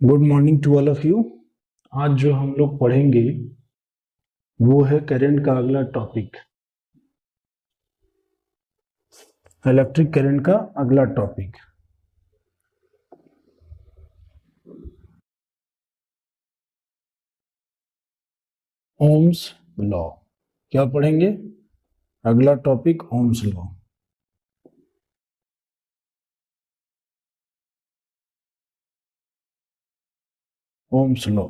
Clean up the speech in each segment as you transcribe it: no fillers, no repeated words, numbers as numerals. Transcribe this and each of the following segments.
Good morning to all of you. आज जो हम लोग पढ़ेंगे वो है करंट का अगला टॉपिक, इलेक्ट्रिक करंट का अगला टॉपिक। Ohm's law. क्या पढ़ेंगे? अगला topic Ohm's law. Ohm's law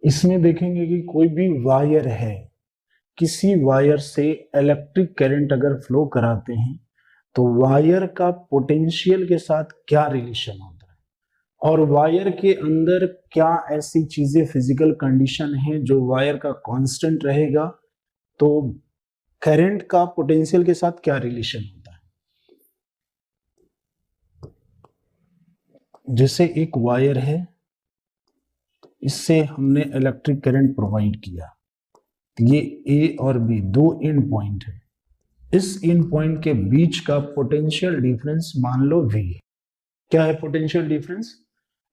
इसमें देखेंगे कि कोई भी वायर है, किसी वायर से इलेक्ट्रिक करंट अगर फ्लो कराते हैं तो वायर का पोटेंशियल के साथ क्या रिलेशन होता है और वायर के अंदर क्या ऐसी चीजें फिजिकल कंडीशन है जो वायर का कांस्टेंट रहेगा, तो करंट का पोटेंशियल के साथ क्या रिलेशन होता है। जैसे एक वायर है, इससे हमने इलेक्ट्रिक करंट प्रोवाइड किया, ये ए और बी दो एंड पॉइंट है। इस एंड पॉइंट के बीच का पोटेंशियल डिफरेंस मान लो V है। क्या है पोटेंशियल डिफरेंस?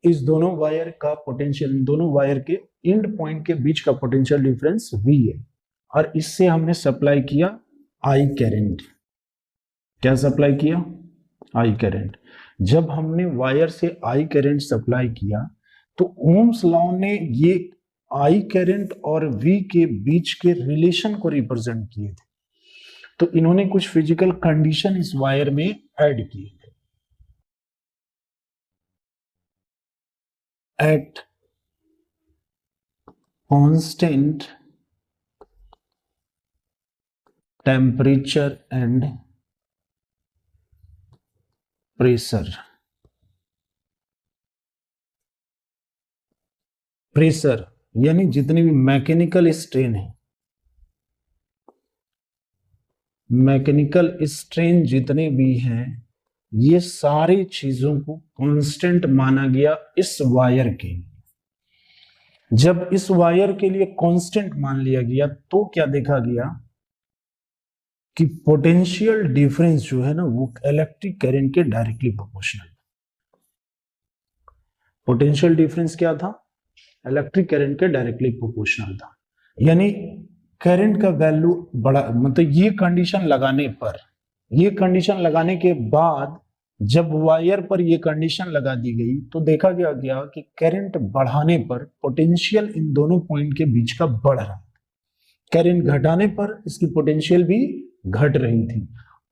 इस दोनों वायर का पोटेंशियल, दोनों वायर के एंड पॉइंट के बीच का पोटेंशियल डिफरेंस V है और इससे हमने सप्लाई किया I करंट। क्या सप्लाई किया? I current. जब हमने वायर से I करंट सप्लाई किया तो ओम्स लॉ ने ये I करंट और V के बीच के रिलेशन को रिप्रेजेंट किए थे, तो इन्होंने कुछ फिजिकल कंडीशन इस वायर में ऐड किए थे। At constant temperature and pressure, pressure यानी जितनी भी मैकेनिकल स्ट्रेन है, मैकेनिकल स्ट्रेन जितने भी हैं, ये सारी चीजों को कांस्टेंट माना गया इस वायर के। जब इस वायर के लिए कांस्टेंट मान लिया गया तो क्या देखा गया कि पोटेंशियल डिफरेंस जो है ना वो इलेक्ट्रिक करंट के डायरेक्टली प्रोपोर्शनल। पोटेंशियल डिफरेंस क्या था? इलेक्ट्रिक करंट के डायरेक्टली प्रोपोर्शनल था। यानी करंट का वैल्यू बड़ा, मतलब ये कंडीशन लगाने पर, ये कंडीशन लगाने के बाद जब वायर पर ये कंडीशन लगा दी गई तो देखा गया कि करंट बढ़ाने पर पोटेंशियल इन दोनों पॉइंट के बीच का बढ़ रहा, करंट घटाने पर इसकी पोटेंशियल भी घट रही थी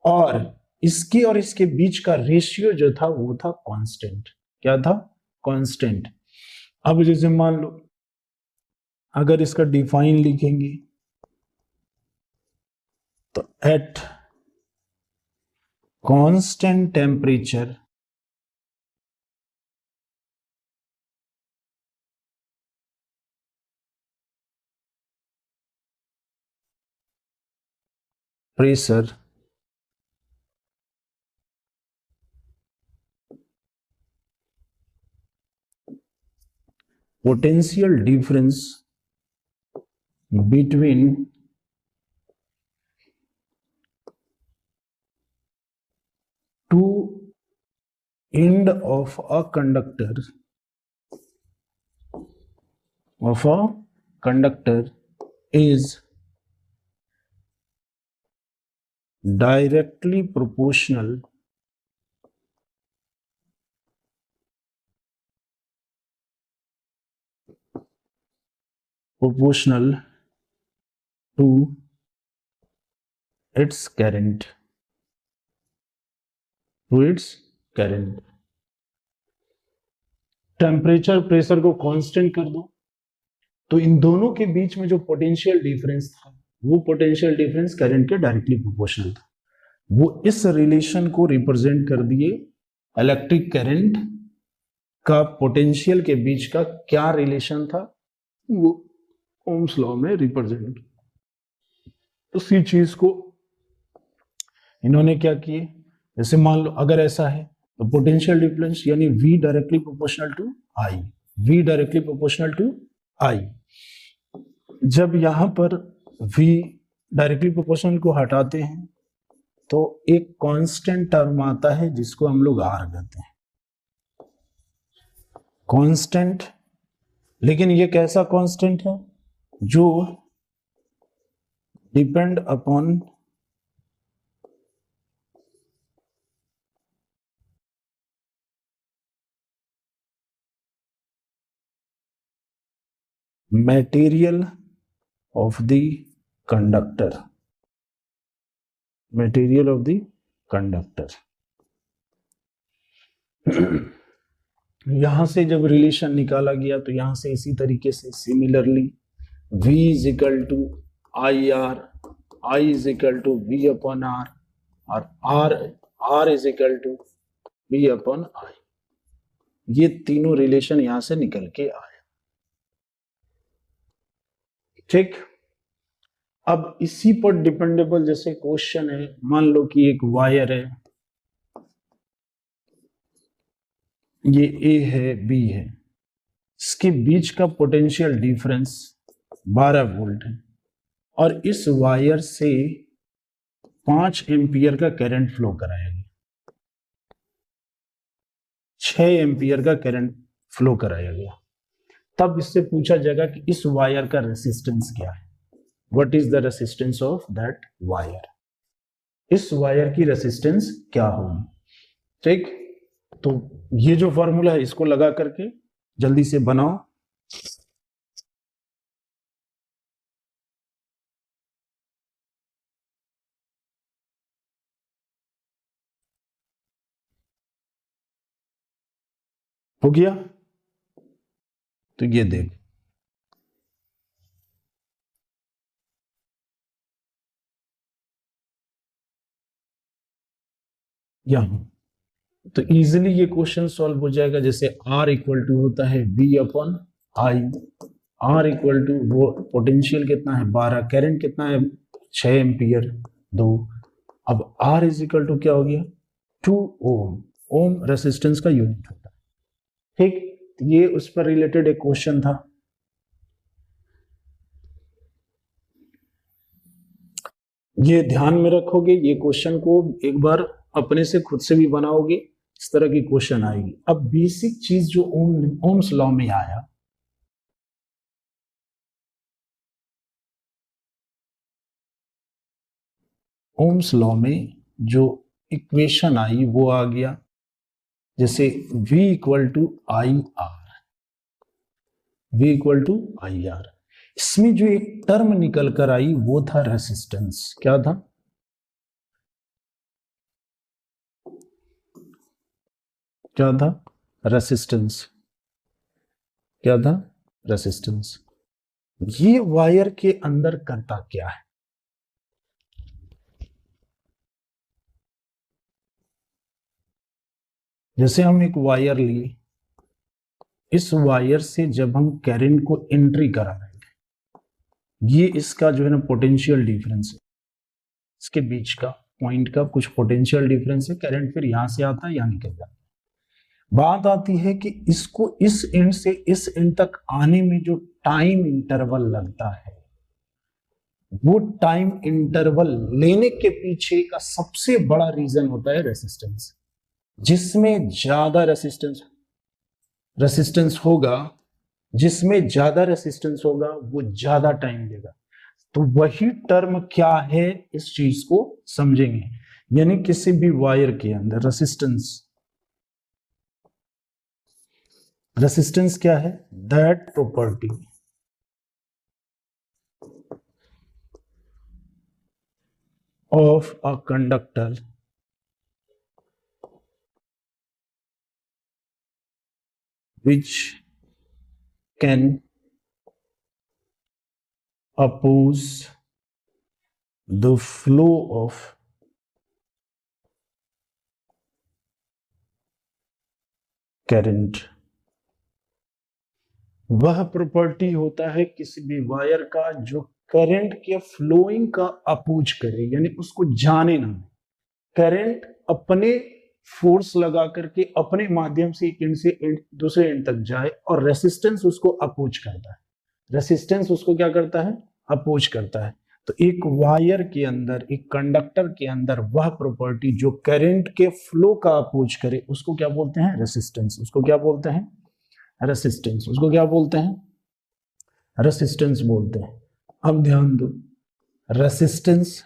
और इसके और इसके बीच का रेशियो जो था वो था कांस्टेंट। क्या था? कांस्टेंट। अब जैसे मान लो अगर इसका डिफाइन लिखेंगे तो at constant temperature pressure potential difference between two end of a conductor is directly proportional to its current, temperature pressure को कांस्टेंट कर दो तो इन दोनों के बीच में जो पोटेंशियल डिफरेंस था वो पोटेंशियल डिफरेंस करंट के डायरेक्टली प्रोपोर्शनल था। वो इस रिलेशन को रिप्रेजेंट कर दिए, इलेक्ट्रिक करंट का पोटेंशियल के बीच का क्या रिलेशन था वो ओम्स लॉ में रिप्रेजेंट किया। उसी चीज को इन्होंने क्या किए, जैसे मान लो अगर ऐसा है तो पोटेंशियल डिफरेंस यानी V directly proportional to I, V directly proportional to I। जब यहां पर V डायरेक्टली प्रोपोर्शनल को हटाते हैं तो एक कांस्टेंट टर्म आता है जिसको हम लोग आर कहते हैं, कांस्टेंट। लेकिन ये कैसा कांस्टेंट है? जो depend upon material of the conductor, material of the conductor। यहां से जब रिलेशन निकाला गया तो यहां से इसी तरीके से similarly V is equal to I R, I is equal to V upon R, और R is equal to V upon I, ये तीनों रिलेशन यहां से निकल के आए। ठीक, अब इसी पर डिपेंडेबल जैसे क्वेश्चन है, मान लो कि एक वायर है, ये ए है बी है, इसके बीच का पोटेंशियल डिफरेंस 12 वोल्ट है, और इस वायर से 5 एम्पियर का करंट फ्लो कराया गया, 6 एम्पियर का करंट फ्लो कराया गया। तब इससे पूछा जाएगा कि इस वायर का रेसिस्टेंस क्या है, what is the resistance of that wire, इस वायर की रेसिस्टेंस क्या होगी। ठीक, तो ये जो फॉर्मूला है इसको लगा करके जल्दी से बनाओ। हो गया? तो ये देख, यहां तो इजीली ये क्वेश्चन सॉल्व हो जाएगा। जैसे R इक्वल टू होता है V upon I, R equal to वो पोटेंशियल कितना है 12, करंट कितना है 6 एम्पियर 2, अब R इज इक्वल टू क्या हो गया 2 ओम, ओम रेसिस्टेंस का यूनिट होता है। ठीक, ये उस पर रिलेटेड एक क्वेश्चन था। ये ध्यान में रखोगे, ये क्वेश्चन को एक बार अपने से खुद से भी बनाओगे, इस तरह की क्वेश्चन आएगी। अब बेसिक चीज जो ओम्स लॉ में आया, ओम्स लॉ में जो इक्वेशन आई वो आ गया, जैसे V equal to I R, V equal to I R. इसमें जो एक टर्म निकल कर आई वो था रेसिस्टेंस। क्या था? क्या था? रेसिस्टेंस। क्या था? रेसिस्टेंस। ये वायर के अंदर करता क्या है? जैसे हम एक वायर लिए, इस वायर से जब हम करंट को एंट्री करा रहे हैं, ये इसका जो है ना पोटेंशियल डिफरेंस है, इसके बीच का पॉइंट का कुछ पोटेंशियल डिफरेंस है, करंट फिर यहां से आता है, यहां निकल जाता है। बात आती है कि इसको इस एंड से इस एंड तक आने में जो टाइम इंटरवल लगता है, वो टाइम इंटरवल लेने के पीछे का सबसे बड़ा रीजन होता है रेसिस्टेंस। जिसमें ज्यादा रेसिस्टेंस होगा, जिसमें ज्यादा रेसिस्टेंस होगा वो ज्यादा टाइम लेगा। तो वही टर्म क्या है इस चीज को समझेंगे। यानी किसी भी वायर के अंदर रेसिस्टेंस क्या है? That property of a conductor which can oppose the flow of current। वह प्रॉपर्टी होता है किसी भी वायर का जो करंट के फ्लोइंग का अपोज करे, यानी उसको जाने ना। करंट अपने फोर्स लगा करके अपने माध्यम से एक एंड से दूसरे एंड तक जाए, और रेसिस्टेंस उसको अपोज करता है। रेसिस्टेंस उसको क्या करता है? अपोज करता है। तो एक वायर के अंदर, एक कंडक्टर के अंदर वह प्रॉपर्टी जो करंट के फ्लो का अपोज करे उसको क्या बोलते हैं? रेसिस्टेंस। उसको क्या बोलते हैं? रेसिस्टेंस। उसको क्या बोलते हैं? रेसिस्टेंस बोलते हैं। अब ध्यान दो, resistance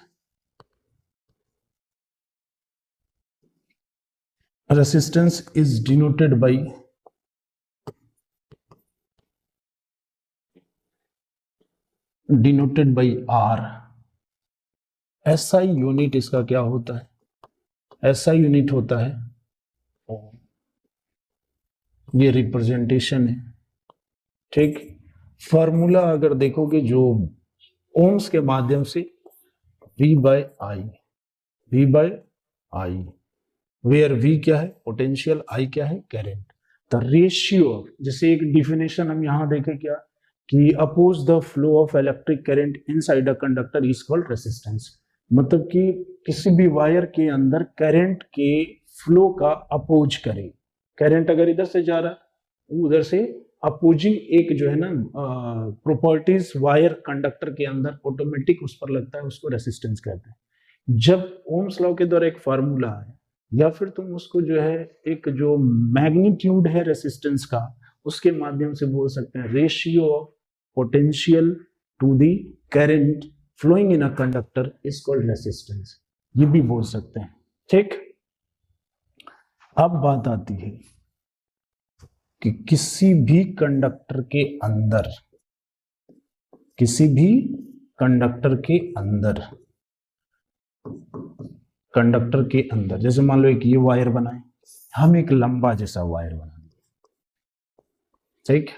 is denoted by R। SI unit इसका क्या होता है? SI यूनिट होता है ओम। ये रिप्रेजेंटेशन है, ठीक। फॉर्मूला अगर देखोगे जो ओम्स के माध्यम से V by I, where V क्या है? पोटेंशियल, I क्या है? करंट। द रेशियो ऑफ, जैसे एक डिफिनेशन हम यहां देखें क्या, कि oppose the flow of electric current inside a conductor is called resistance. मतलब कि किसी भी वायर के अंदर करंट के फ्लो का अपोज करे। करंट अगर इधर से जा रहा है, उधर से अपोजिंग एक जो है ना प्रॉपर्टीज वायर कंडक्टर के अंदर ऑटोमेटिक उस पर लगता है, उसको रेसिस्टेंस कहते हैं। जब ओम्स लॉ के द्वारा एक फार्मूला है, या फिर तुम उसको जो है एक जो मैग्नीट्यूड है रेसिस्टेंस का, उसके माध्यम से बोल सकते हैं ratio of potential to the current flowing in a conductor is called resistance, ये भी बोल सकते हैं, ठीक। अब बात आती है कि किसी भी कंडक्टर के अंदर जैसे मान लो एक ये वायर बनाए, हम एक लंबा जैसा वायर बना दें, ठीक।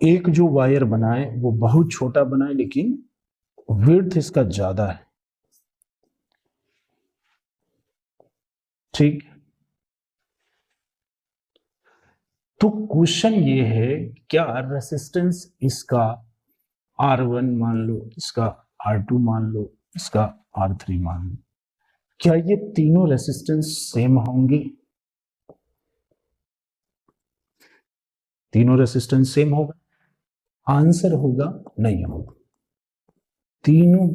एक जो वायर बनाए वो बहुत छोटा बनाए, लेकिन विड्थ इसका ज्यादा है, ठीक। तो क्वेश्चन ये है, क्या रेसिस्टेंस इसका R1 मान लो, इसका R2 मान लो, इसका R3 मान लो, क्या ये तीनों रेसिस्टेंस सेम होंगे? तीनों रेसिस्टेंस सेम होगा? आंसर होगा नहीं होगा। तीनों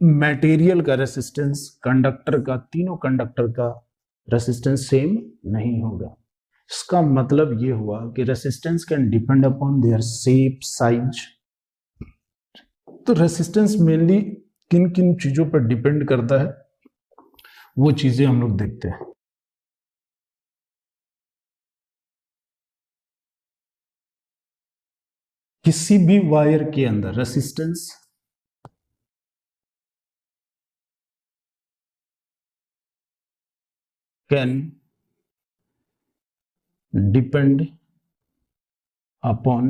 मटेरियल का रेसिस्टेंस, कंडक्टर का, तीनों कंडक्टर का रेसिस्टेंस सेम नहीं होगा। इसका मतलब ये हुआ कि resistance can depend upon their shape, size. तो रेसिस्टेंस मेनली किन किन चीजों पर डिपेंड करता है, वो चीजें हम लोग देखते हैं। किसी भी वायर के अंदर resistance can depend upon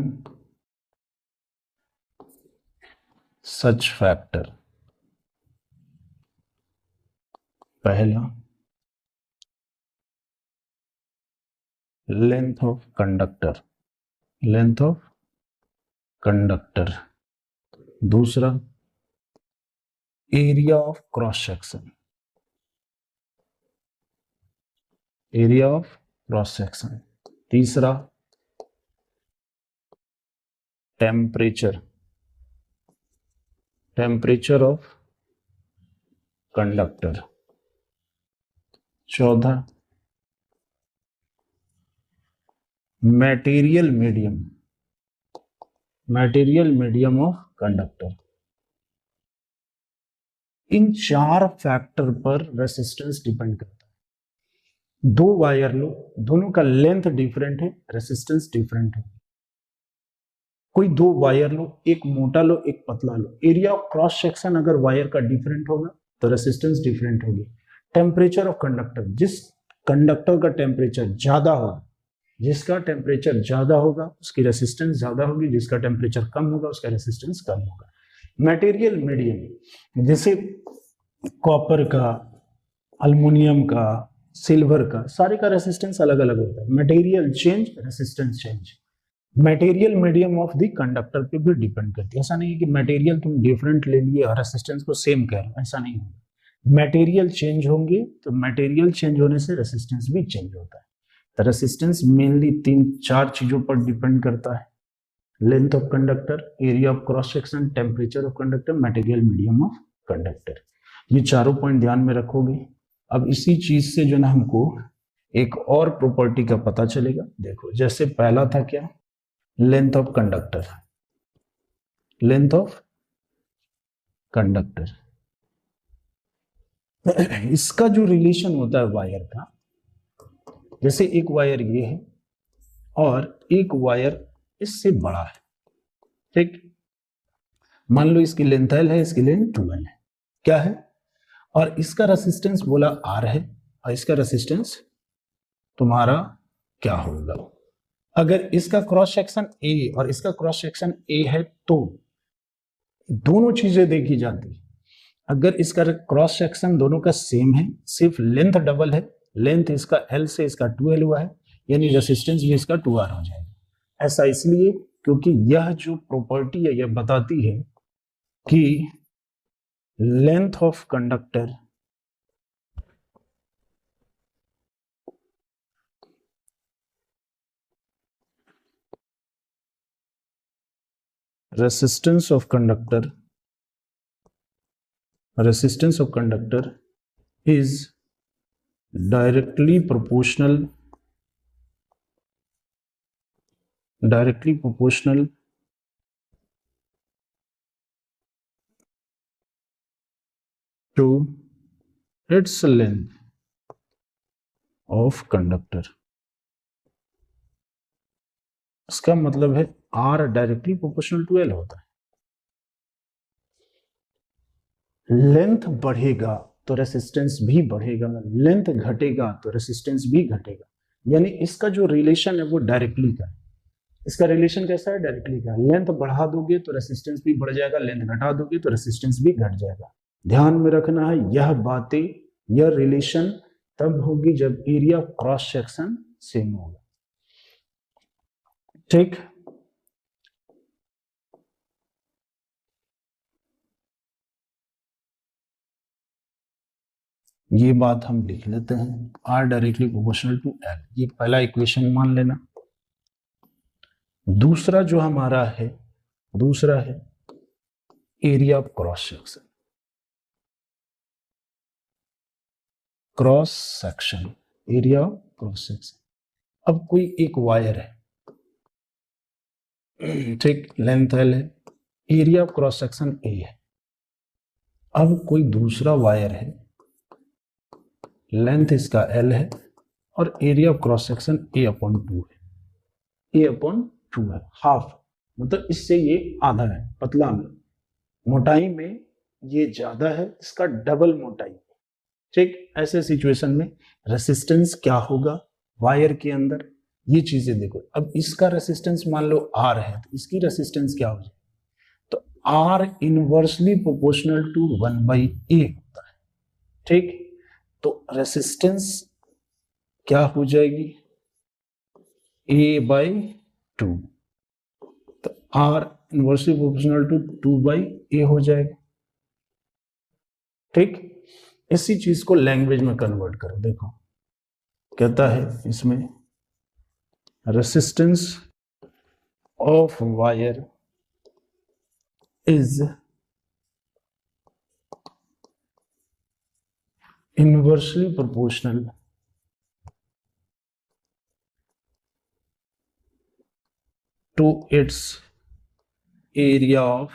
such factor. पहला, लेंथ ऑफ कंडक्टर। दूसरा, एरिया ऑफ क्रॉस सेक्शन। तीसरा, टेम्परेचर ऑफ कंडक्टर। चौथा, मटेरियल मीडियम ऑफ कंडक्टर। इन चार फैक्टर पर रेसिस्टेंस डिपेंड करता है। दो वायर लो, दोनों का लेंथ डिफरेंट है, रेसिस्टेंस डिफरेंट है। कोई दो वायर लो, एक मोटा लो, एक पतला लो, एरिया ऑफ क्रॉस सेक्शन अगर वायर का डिफरेंट होगा तो रेसिस्टेंस डिफरेंट होगी। टेम्परेचर ऑफ कंडक्टर, जिस कंडक्टर का टेम्परेचर ज्यादा होगा, जिसका टेम्परेचर ज्यादा होगा उसकी रेसिस्टेंस ज्यादा होगी, जिसका टेम्परेचर कम होगा उसका रेसिस्टेंस कम होगा। मटेरियल मीडियम, जैसे कॉपर का, अल्युमिनियम का, सिल्वर का, सारे का रेसिस्टेंस अलग अलग होता है। Material change, resistance change. Material medium of the conductor पे भी डिपेंड करती है। ऐसा नहीं है कि मटेरियल तुम डिफरेंट ले लिए और रेसिस्टेंस को सेम कह रहे हो, ऐसा नहीं होगा। मटेरियल चेंज होंगे तो मटेरियल चेंज होने से रेसिस्टेंस भी चेंज होता है। तो रेसिस्टेंस मेनली 3-4 चीजों पर डिपेंड करता है। Length of conductor, area of cross section, temperature of conductor, material medium of conductor, ये चारों पॉइंट ध्यान में रखोगे। अब इसी चीज से जो ना हमको एक और प्रॉपर्टी का पता चलेगा। देखो जैसे पहला था क्या, length of conductor, length of conductor, इसका जो रिलेशन होता है वायर का, जैसे एक वायर ये है और एक वायर इससे बड़ा है, ठीक, मान लो इसकी लेंथ L है, इसकी लेंथ 2L है, क्या है, और इसका रेसिस्टेंस बोला R है, और इसका रेसिस्टेंस तुम्हारा क्या होगा। अगर इसका क्रॉस सेक्शन A और इसका क्रॉस सेक्शन A है तो दोनों चीजें देखी जाती है। अगर इसका क्रॉस सेक्शन दोनों का सेम है, सिर्फ लेंथ डबल है, लेंथ इसका L से इसका 2L हुआ है, यानी रेसिस्टेंस भी इसका 2R हो जाएगा। ऐसा इसलिए क्योंकि यह जो प्रॉपर्टी है यह बताती है कि length of conductor resistance of conductor is directly proportional to its length of conductor। इसका मतलब है R directly proportional to L होता है। लेंथ बढ़ेगा तो रेसिस्टेंस भी बढ़ेगा, लेंथ घटेगा तो रेसिस्टेंस भी घटेगा, यानी इसका जो रिलेशन है वो डायरेक्टली का है। इसका रिलेशन कैसा है, डायरेक्टली का। लेंथ बढ़ा दोगे तो रेसिस्टेंस भी बढ़ जाएगा, लेंथ घटा दोगे तो रेसिस्टेंस भी घट जाएगा। ध्यान में रखना है यह बातें, यह रिलेशन तब होगी जब area of cross section same होगा, ठीक। ये बात हम लिख लेते हैं, R directly proportional to L, ये पहला इक्वेशन मान लेना। दूसरा जो हमारा है, दूसरा है area of cross section, cross section, area of cross section. अब कोई एक वायर है, ठीक, लेंथ L है, area of cross section A है। अब कोई दूसरा वायर है, लेंथ इसका L है और area of cross section A/2 है, A/2 है, हाफ, मतलब इससे ये आधा है, पतला में, मोटाई में ये ज्यादा है, इसका डबल मोटाई, ठीक। ऐसे सिचुएशन में रेसिस्टेंस क्या होगा वायर के अंदर, ये चीजें देखो। अब इसका रेसिस्टेंस मान लो R है तो इसकी रेसिस्टेंस क्या हो जाएगी, तो R inversely proportional to 1/A होता है, ठीक। तो रेसिस्टेंस क्या हो जाएगी, A/2, तो R inversely proportional to 2/A हो जाएगा, ठीक। इसी चीज को लैंग्वेज में कन्वर्ट करो, देखो कहता है इसमें resistance of wire is inversely proportional to its area of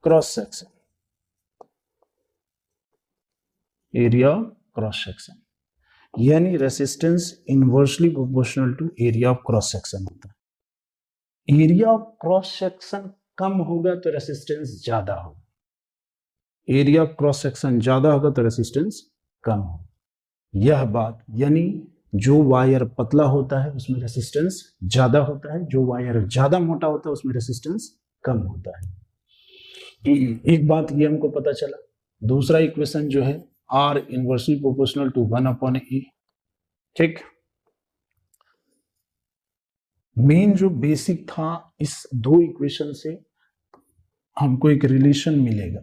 cross section, area of cross section, यानी resistance inversely proportional to area of cross section होता है। एरिया ऑफ क्रॉस सेक्शन कम होगा तो रेसिस्टेंस ज्यादा होगा, एरिया ऑफ क्रॉस सेक्शन ज्यादा होगा तो रेसिस्टेंस कम होगा। यह बात, यानी जो वायर पतला होता है उसमें रेसिस्टेंस ज्यादा होता है, जो वायर ज्यादा मोटा होता है उसमें रेसिस्टेंस कम होता है। एक बात ये हमको पता चला। दूसरा इक्वेशन जो है R inversely proportional to 1/A, ठीक। मेन जो बेसिक था, इस दो इक्वेशन से हमको एक रिलेशन मिलेगा।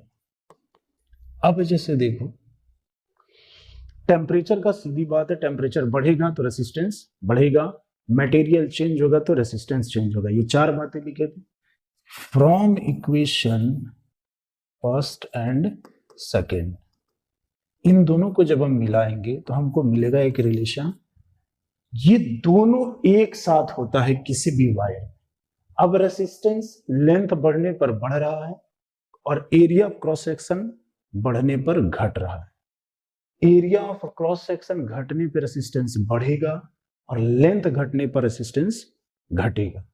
अब जैसे देखो टेम्परेचर का सीधी बात है, टेम्परेचर बढ़ेगा तो रेसिस्टेंस बढ़ेगा, मटेरियल चेंज होगा तो रेसिस्टेंस चेंज होगा। ये चार बातें लिखे थे from equation first and second. इन दोनों को जब हम मिलाएंगे तो हमको मिलेगा एक रिलेशन। ये दोनों एक साथ होता है किसी भी वायर। अब रेसिस्टेंस लेंथ बढ़ने पर बढ़ रहा है और एरिया ऑफ क्रॉस सेक्शन बढ़ने पर घट रहा है। एरिया ऑफ क्रॉस सेक्शन घटने पर रेसिस्टेंस बढ़ेगा और लेंथ घटने पर रेसिस्टेंस घटेगा।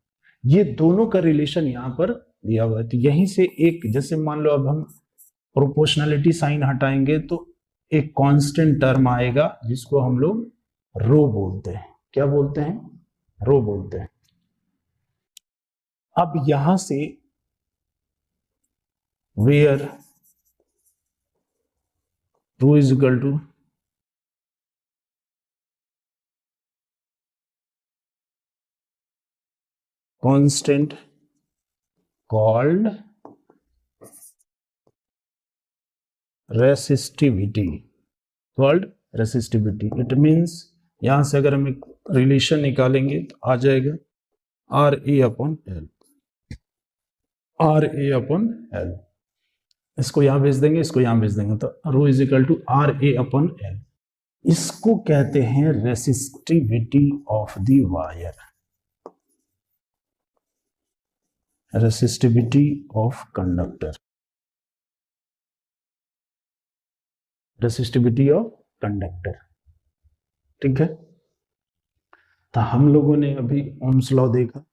ये दोनों का रिलेशन यहां पर दिया हुआ है। तो यहीं से एक, जैसे मान लो अब हम प्रोपोर्शनलिटी साइन हटाएंगे तो एक कांस्टेंट टर्म आएगा जिसको हम लोग रो बोलते हैं। क्या बोलते हैं? रो बोलते हैं। अब यहां से where rho is equal to constant called resistivity, it means यहां से अगर हम एक रिलेशन निकालेंगे तो आ जाएगा आर ए अपॉन एल। इसको यहां भेज देंगे, इसको यहां भेज देंगे, तो rho is equal to R A upon L. इसको कहते हैं resistivity of the wire, resistivity of conductor, resistivity of conductor. ठीक है, तो हम लोगों ने अभी ओम्स लॉ देखा।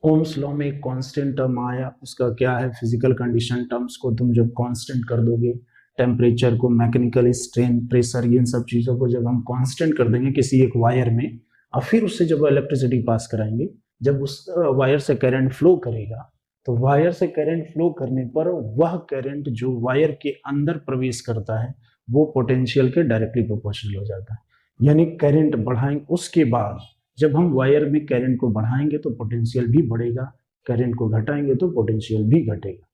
ओम्स लॉ में एक कांस्टेंट टर्म आया, उसका क्या है? फिजिकल कंडीशन टर्म्स को तुम जब कांस्टेंट कर दोगे, टेम्परेचर को, मैकेनिकल स्ट्रेन, प्रेशर, इन सब चीजों को जब हम कांस्टेंट कर देंगे किसी एक वायर में और फिर उससे जब इलेक्ट्रिसिटी पास कराएंगे, जब उस वायर से करंट फ्लो करेगा तो वायर से करंट फ्लो करने पर वह करंट जो वायर के अंदर प्रवेश करता है वो पोटेंशियल के डायरेक्टली प्रोपोर्शनल हो जाता है। यानी करंट बढ़ाएंगे, उसके बाद जब हम वायर में करंट को बढ़ाएंगे तो पोटेंशियल भी बढ़ेगा, करंट को घटाएंगे तो पोटेंशियल भी घटेगा।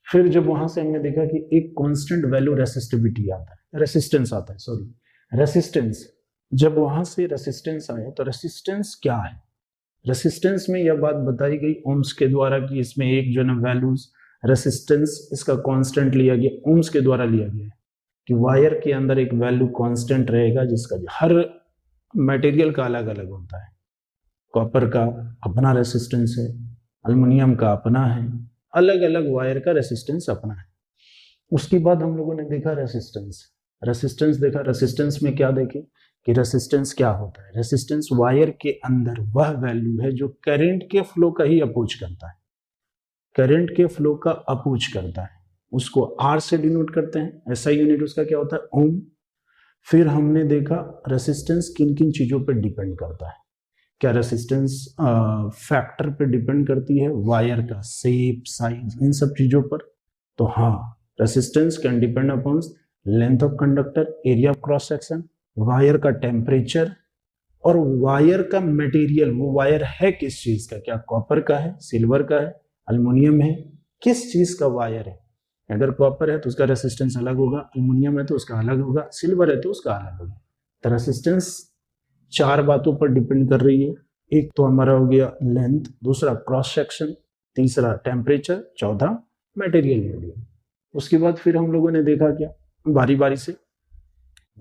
फिर जब वहां से हमने देखा कि एक कांस्टेंट वैल्यू रेसिस्टिविटी आता है, रेसिस्टेंस आता है, सॉरी रेसिस्टेंस, जब वहां से रेसिस्टेंस आया तो रेसिस्टेंस क्या है? रेसिस्टेंस में यह बात बताई गई ओम्स के द्वारा कि इसमें एक जो है वैल्यूज रेसिस्टेंस इसका कांस्टेंट लिया गया, ओम्स के द्वारा लिया गया कि वायर के अंदर एक वैल्यू कांस्टेंट रहेगा जिसका हर मटेरियल का अलग अलग होता है। कॉपर का अपना रेसिस्टेंस है, एल्युमिनियम का अपना है, अलग अलग वायर का रेसिस्टेंस अपना है। उसके बाद हम लोगों ने देखा रेसिस्टेंस देखा। रेसिस्टेंस में क्या देखे कि रेसिस्टेंस क्या होता है? रेसिस्टेंस वायर के अंदर वह वैल्यू है जो करंट के फ्लो का ही अपोज करता है, करंट के फ्लो का अपोज करता है, उसको आर से डिनोट करते हैं। ऐसा यूनिट उसका क्या होता है? ओम। फिर हमने देखा रेसिस्टेंस किन किन चीजों पर डिपेंड करता है। क्या रेसिस्टेंस फैक्टर पे डिपेंड करती है? वायर का शेप, साइज, इन सब चीजों पर। तो हाँ, resistance can depend upon length of conductor, area of cross section, wire का टेम्परेचर और वायर का मटेरियल, वो वायर है किस चीज का? क्या कॉपर का है, सिल्वर का है, एल्युमिनियम है, किस चीज का वायर है? अगर कॉपर है तो उसका रेसिस्टेंस अलग होगा, एल्युमिनियम है तो उसका अलग होगा, सिल्वर है तो उसका अलग होगा। तो रेसिस्टेंस चार बातों पर डिपेंड कर रही है। एक तो हमारा हो गया लेंथ, दूसरा क्रॉस सेक्शन, तीसरा टेम्परेचर, चौथा मटेरियल मीडियम। उसके बाद फिर हम लोगों ने देखा क्या, बारी बारी से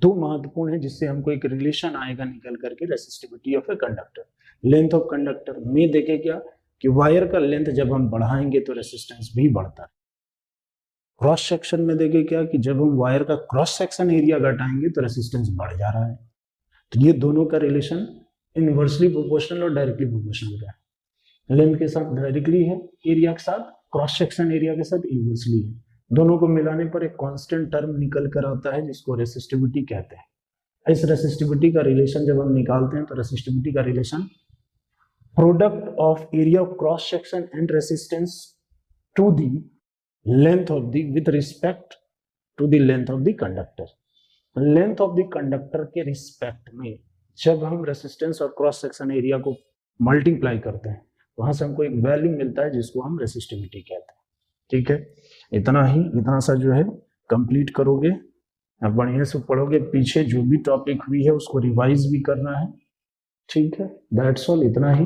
दो महत्वपूर्ण है जिससे हमको एक रिलेशन आएगा निकल करके, resistivity of a conductor, length of conductor में देखे क्या कि वायर का लेंथ जब हम बढ़ाएंगे तो रेसिस्टेंस भी बढ़ता है। क्रॉस सेक्शन में देखे क्या कि जब हम वायर का क्रॉस सेक्शन एरिया घटाएंगे तो रेसिस्टेंस बढ़ जा रहा है। तो ये दोनों का रिलेशन इनवर्सली प्रोपोर्शनल और डायरेक्टली प्रोपोर्शनल का है। लेंथ के साथ डायरेक्टली है, एरिया के साथ, क्रॉस सेक्शन एरिया के साथ इनवर्सली है। दोनों को मिलाने पर एक कांस्टेंट टर्म निकल कर आता है जिसको रेसिस्टिविटी कहते हैं। इस रेसिस्टिविटी का रिलेशन जब हम निकालते हैं तो रेसिस्टिविटी का relation product of area of cross section and resistance to the length of the with respect to the length of the conductor. Length of the conductor के रिस्पेक्ट में जब हम रेसिस्टेंस और क्रॉस सेक्शन एरिया को multiply करते हैं वहां से हमको एक वैल्यू मिलता है जिसको हम रेसिस्टिविटी कहते हैं। ठीक है, इतना ही, इतना सा जो है कंप्लीट करोगे, बढ़िया से पढ़ोगे। पीछे जो भी टॉपिक हुई है उसको रिवाइज भी करना है ठीक है, दैट्स ऑल, इतना ही।